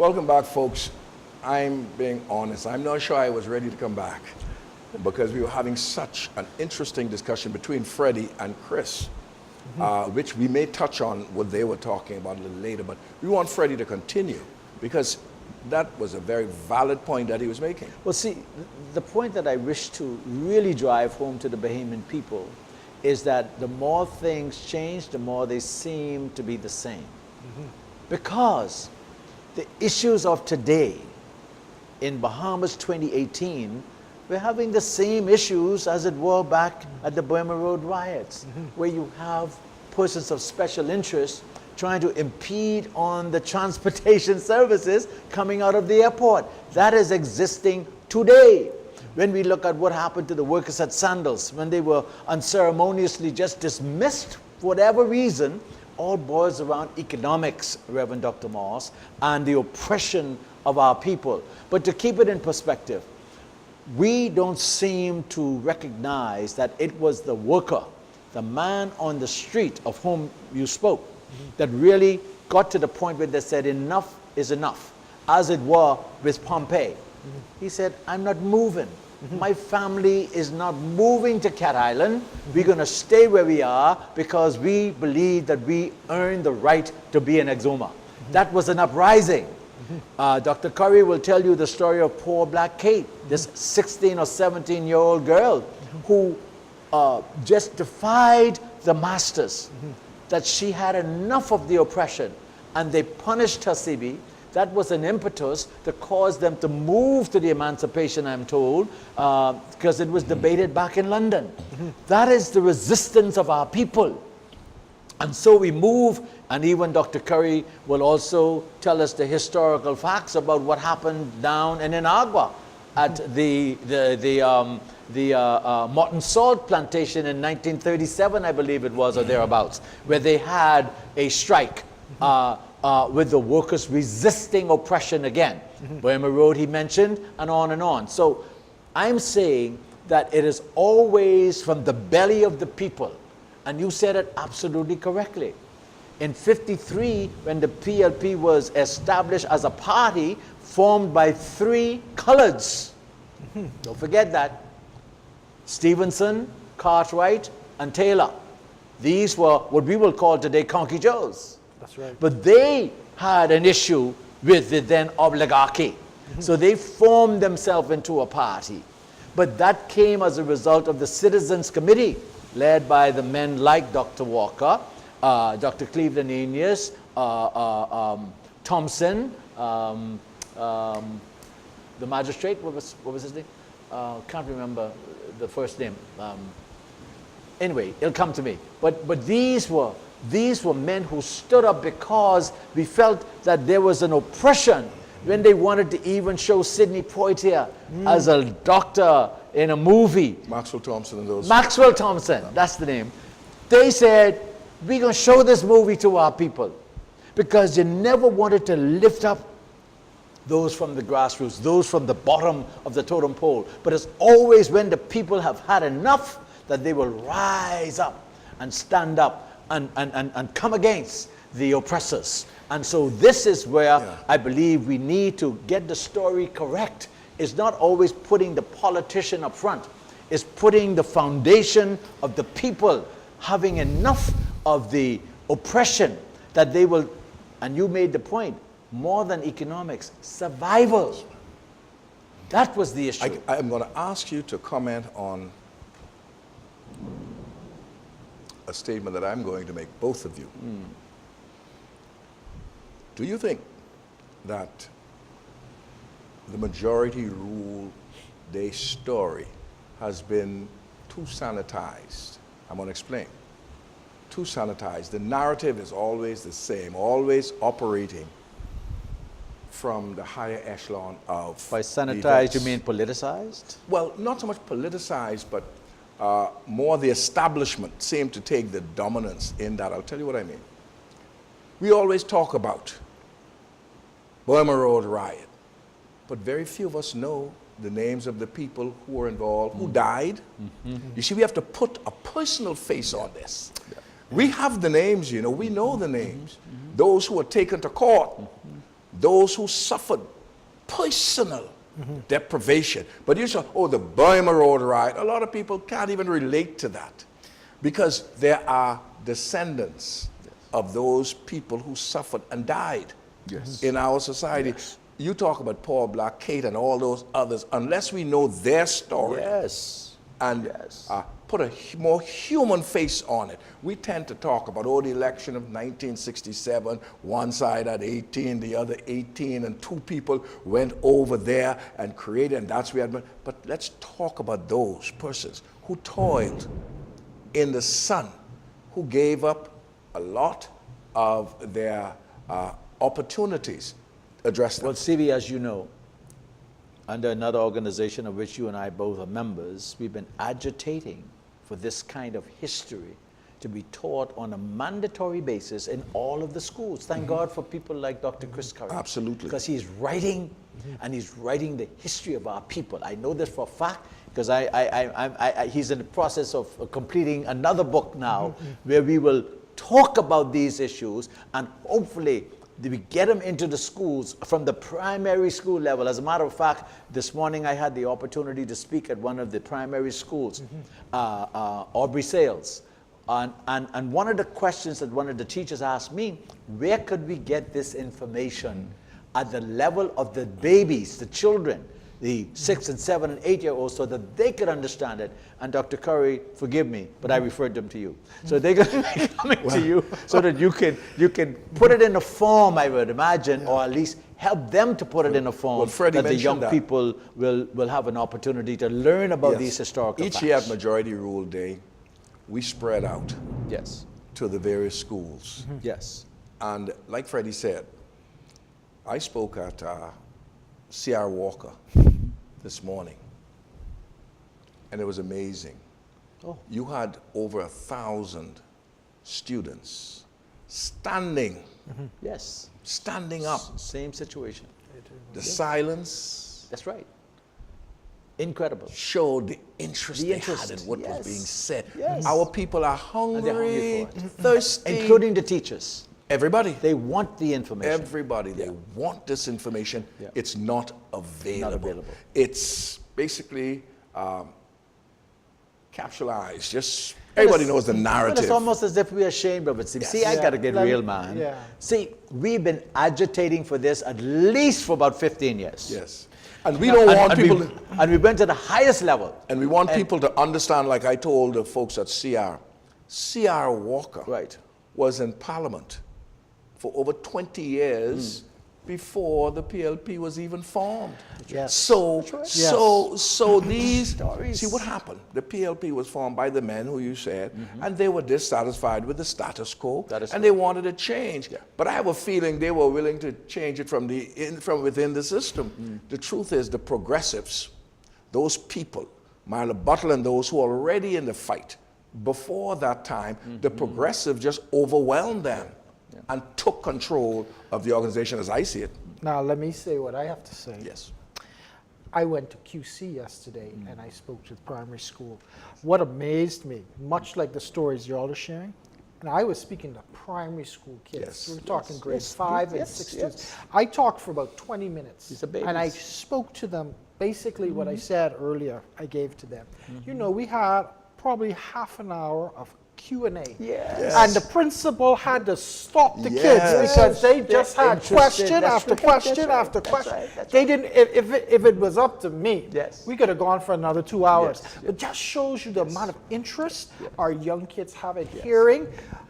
Welcome back, folks. I'm being honest. I'm not sure I was ready to come back because we were having such an interesting discussion between Freddie and Chris, which we may touch on what they were talking about a little later, but we want Freddie to continue because that was a very valid point that he was making. Well, see, the point that I wish to really drive home to the Bahamian people is that the more things change, the more they seem to be the same. Because the issues of today in Bahamas 2018, we're having the same issues as it were back at the Burma Road riots, where you have persons of special interest trying to impede on the transportation services coming out of the airport. That is existing today. When we look at what happened to the workers at Sandals, when they were unceremoniously just dismissed for whatever reason, all boils around economics, Reverend Dr. Moss, and the oppression of our people. But to keep it in perspective, we don't seem to recognize that it was the worker, the man on the street of whom you spoke, that really got to the point where they said enough is enough, as it were with Pompey. He said, I'm not moving. My family is not moving to Cat Island. We're going to stay where we are because we believe that we earn the right to be in Exuma. That was an uprising. Dr. Curry will tell you the story of poor Black Kate, this 16 or 17-year-old girl who just defied the masters, that she had enough of the oppression, and they punished her, CB. That was an impetus that caused them to move to the emancipation, I'm told, because it was debated back in London. That is the resistance of our people. And so we move, and even Dr. Curry will also tell us the historical facts about what happened down in Inagua at the Morton Salt Plantation in 1937, I believe it was, or thereabouts, where they had a strike. With the workers resisting oppression again. Burma Road he mentioned, and on and on. So I'm saying that it is always from the belly of the people. And you said it absolutely correctly. In '53, when the PLP was established as a party formed by 3 coloreds, don't forget that, Stevenson, Cartwright, and Taylor. These were what we will call today Conky Joes. That's right. But they had an issue with the then oligarchy. So they formed themselves into a party. But that came as a result of the Citizens Committee, led by the men like Dr. Walker, Dr. Cleveland Aeneas, Thompson, the magistrate, what was his name? Can't remember the first name. Anyway, it'll come to me. But these were men who stood up because we felt that there was an oppression when they wanted to even show Sidney Poitier as a doctor in a movie. Maxwell Thompson and those. Maxwell Thompson, that's the name. They said, we're going to show this movie to our people because they never wanted to lift up those from the grassroots, those from the bottom of the totem pole. But it's always when the people have had enough that they will rise up and stand up and come against the oppressors. And so this is where I believe we need to get the story correct. It's not always putting the politician up front. It's putting the foundation of the people having enough of the oppression that they will, and you made the point, more than economics, survival. That was the issue. I'm going to ask you to comment on a statement that I'm going to make, both of you. Do you think that the majority rule day story has been too sanitized? I'm going to explain. Too sanitized. The narrative is always the same, always operating from the higher echelon of By sanitized, leaders. you mean politicized? Well, not so much politicized, but more the establishment seemed to take the dominance in that. I'll tell you what I mean. We always talk about Burma Road riot, but very few of us know the names of the people who were involved, who died. You see, we have to put a personal face on this. We have the names, you know, we know the names. Those who were taken to court, those who suffered personal deprivation. But you say, oh, the Burma Road riot. A lot of people can't even relate to that because there are descendants of those people who suffered and died in our society. Yes. You talk about Paul Black, Kate, and all those others. Unless we know their story and put a more human face on it, we tend to talk about, oh, the election of 1967, one side had 18, the other 18, and two people went over there and created, and that's where. But let's talk about those persons who toiled in the sun, who gave up a lot of their opportunities. Address them. Well, CV, as you know, under another organization of which you and I both are members, we've been agitating for this kind of history to be taught on a mandatory basis in all of the schools. Thank God for people like Dr. Chris Curry. Absolutely. Because he's writing, and he's writing the history of our people. I know this for a fact, because he's in the process of completing another book now, where we will talk about these issues, and hopefully we get them into the schools from the primary school level. As a matter of fact, this morning I had the opportunity to speak at one of the primary schools, Aubrey Sales. And one of the questions that one of the teachers asked me, where could we get this information at the level of the babies, the children, the 6 and 7 and 8 year olds, so that they could understand it? And Dr. Curry, forgive me, but I referred them to you. So they're going to be coming to you so that you can put it in a form, I would imagine, or at least help them to put it in a form that the young people will have an opportunity to learn about these historical facts. Each year at Majority Rule Day, we spread out to the various schools. Yes. And like Freddie said, I spoke at C.R. Walker this morning, and it was amazing. Oh. You had over 1,000 students standing. Yes. Standing up. Same situation. The silence. That's right. Incredible. Showed the interest they had in what was being said. Yes. Our people are hungry, thirsty. Including the teachers. Everybody. They want the information. Everybody. They want this information. It's not available. Not available. It's basically capsulized. Just everybody knows the narrative. It's almost as if we're ashamed of it. See, I got to get real, man. See, we've been agitating for this at least for about 15 years. Yes. And we don't want people... And we went to the highest level. And we want people to understand, like I told the folks at C.R. Walker was in Parliament for over 20 years before the PLP was even formed. Yes. So these stories. See what happened? The PLP was formed by the men who you said, and they were dissatisfied with the status quo, and they wanted a change. But I have a feeling they were willing to change it from within the system. The truth is, the progressives, those people, Marla Butler and those who are already in the fight, before that time, the progressives just overwhelmed them and took control of the organization as I see it. Now, let me say what I have to say. Yes. I went to QC yesterday and I spoke to the primary school. What amazed me, much like the stories you all are sharing, and I was speaking to primary school kids. Yes. We're talking grade 5 and 6 students. I talked for about 20 minutes. These are babies. And I spoke to them basically what I said earlier, I gave to them. You know, we had probably half an hour of Q&A. Yes. And the principal had to stop the kids because they just had question after question after question. They didn't, if it was up to me, we could have gone for another 2 hours. It just shows you the amount of interest our young kids have in hearing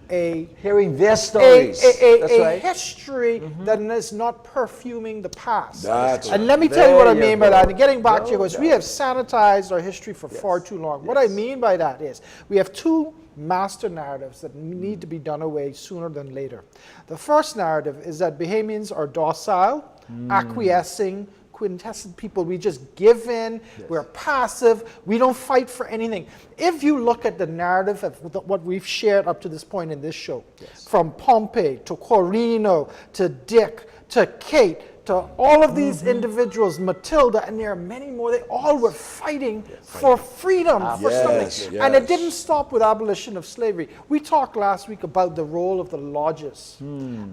their stories. A history that is not perfuming the past. That's and let me tell you what I mean by that. And getting back to you, because we have sanitized our history for far too long. What I mean by that is we have two master narratives that need to be done away sooner than later. The first narrative is that Bahamians are docile, acquiescing, quintessent people. We just give in, we're passive, we don't fight for anything. If you look at the narrative of what we've shared up to this point in this show, from Pompey to Corino to Dick to Kate to all of these individuals, Matilda, and there are many more, they all were fighting for freedom, for Yes, something. And it yes. didn't stop with abolition of slavery. We talked last week about the role of the lodges,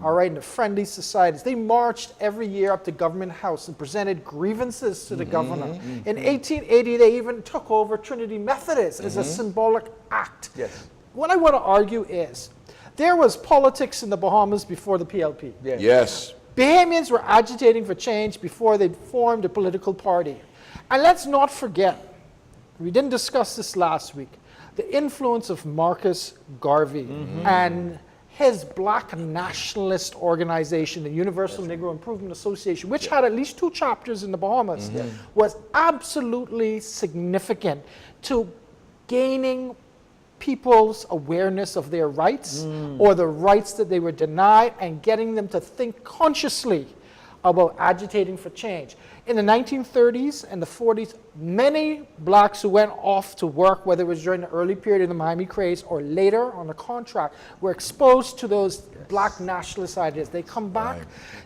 all right, and the friendly societies. They marched every year up to Government House and presented grievances to the governor. In 1880, they even took over Trinity Methodist as a symbolic act. Yes. What I want to argue is, there was politics in the Bahamas before the PLP. Yes. Yes. Bahamians were agitating for change before they formed a political party. And let's not forget, we didn't discuss this last week, the influence of Marcus Garvey and his black nationalist organization, the Universal Negro Improvement Association, which had at least 2 chapters in the Bahamas, was absolutely significant to gaining people's awareness of their rights or the rights that they were denied and getting them to think consciously about agitating for change. In the 1930s and the 40s, many blacks who went off to work, whether it was during the early period of the Miami craze or later on the contract, were exposed to those black nationalist ideas. They come back,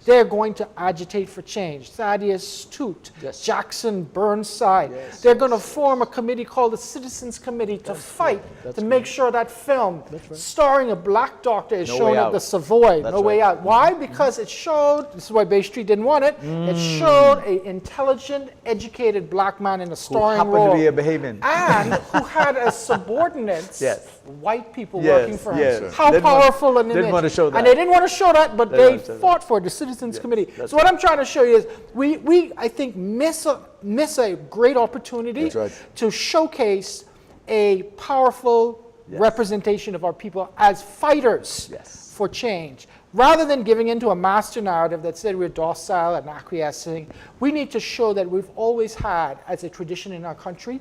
they're going to agitate for change. Thaddeus Stute, Jackson Burnside. They're going to form a committee called the Citizens Committee to fight to make sure that film starring a black doctor is shown at the Savoy, No Way Out. Why? Because it showed, this is why Bay Street didn't want it, it showed an intelligent, educated black man in a starring happened role. to be a Bahamian. And who had as subordinates white people Yes, working for him. yes. How Didn't powerful want- an didn't image. want to show that. And they didn't want to show that, but They they didn't want to show that. fought for it, the Citizens Committee. So what I'm trying to show you is we I think, miss a great opportunity That's right. to showcase a powerful representation of our people as fighters for change. Rather than giving into a master narrative that said we're docile and acquiescing, we need to show that we've always had, as a tradition in our country,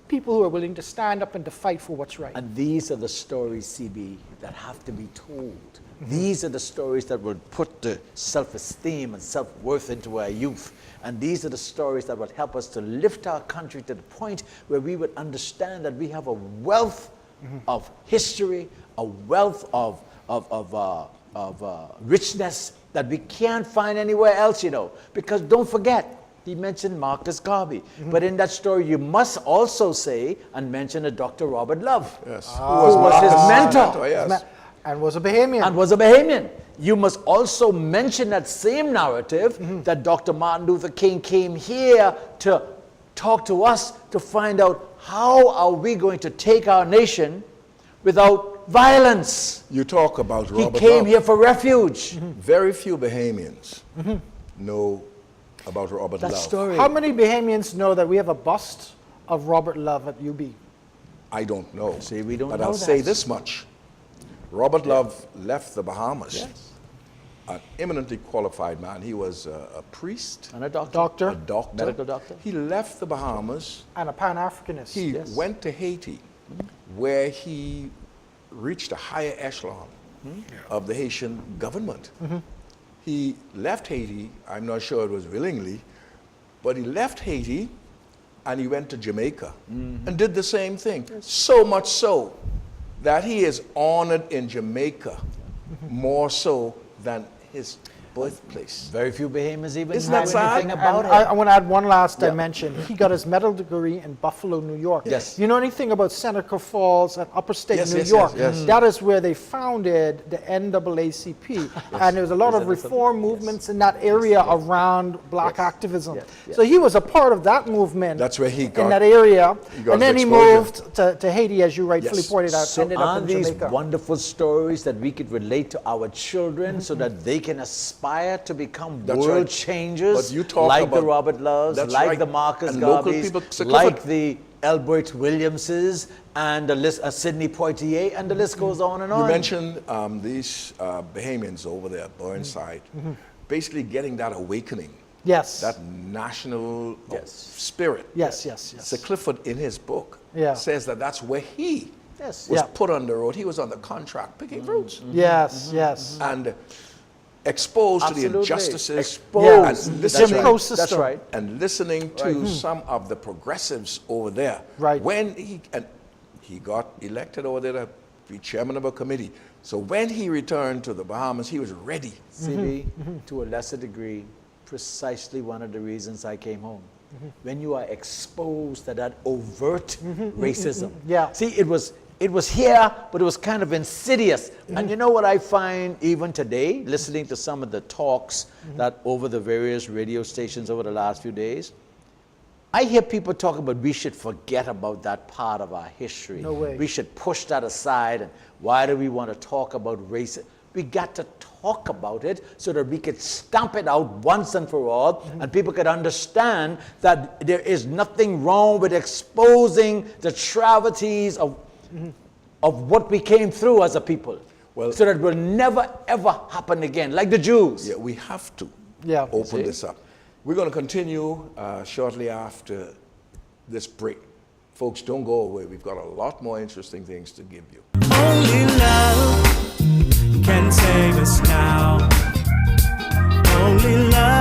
people who are willing to stand up and to fight for what's right. And these are the stories, CB, that have to be told. These are the stories that will put the self-esteem and self-worth into our youth. And these are the stories that will help us to lift our country to the point where we would understand that we have a wealth of history, a wealth of richness that we can't find anywhere else, you know. Because don't forget, he mentioned Marcus Garvey. But in that story, you must also say and mention a Dr. Robert Love, Yes. who was his mentor. Yes. And was a Bahamian. And was a Bahamian. You must also mention that same narrative that Dr. Martin Luther King came here to talk to us to find out how are we going to take our nation without violence. You talk about He Robert came Love. here for refuge. Very few Bahamians know about Robert That Love. story. How many Bahamians know that we have a bust of Robert Love at UB? I don't know. See, we don't but know I'll that. say this much. Robert Love left the Bahamas. An eminently qualified man. He was a priest, And a doctor. Doctor a doctor. Medical doctor. He left the Bahamas. and a Pan-Africanist. He went to Haiti, where he reached a higher echelon of the Haitian government. He left Haiti, I'm not sure it was willingly, but he left Haiti and he went to Jamaica and did the same thing. So much so that he is honored in Jamaica more so than his birthplace. Very few Bahamians even Isn't know that sad? anything about And I it. want to add one last dimension. He got his medical degree in Buffalo, New York. Yes. You know anything about Seneca Falls and Upper State Yes, New yes, York? yes, yes. That is where they founded the NAACP. And there was a lot of reform movements in that area around black activism. So he was a part of that movement. That's where he got- in that area. he got And then his he exposure. moved to Haiti, as you rightfully Yes. pointed out. So ended up aren't in these Jamaica. wonderful stories that we could relate to our children so that they can aspire to become That's world right. changers But you talk like the about- Robert Loves, That's like right. the Marcus And local Garveys, people, Sir like Clifford. the Albert Williamses, and the list, Sidney Poitier, and the list goes on and on. You mentioned these Bahamians over there, Burnside, basically getting that awakening, Yes. that national Yes. spirit. Yes, yes, yes. Sir Clifford, in his book, Yeah. says that that's where he Yes. was Yeah. put on the road. He was on the contract picking fruits Yes, yes. and exposed to the Absolutely. injustices. Exposed. And The Jim listening, Crow That's system. right. and listening to some of the progressives over there. Right. When he got elected over there to be chairman of a committee. So when he returned to the Bahamas, he was ready. CB, to a lesser degree, precisely one of the reasons I came home. When you are exposed to that overt racism. Yeah. See, it was here, but it was kind of insidious. And you know what I find even today, listening to some of the talks that over the various radio stations over the last few days, I hear people talk about we should forget about that part of our history. No way. We should push that aside. And why do we want to talk about racism? We got to talk about it so that we could stamp it out once and for all, and people could understand that there is nothing wrong with exposing the travesties of what we came through as a people. Well, so that it will never ever happen again, like the Jews. Yeah, we have to Yeah. open this up. We're going to continue shortly after this break. Folks, don't go away. We've got a lot more interesting things to give you. Only love can save us now. Only love.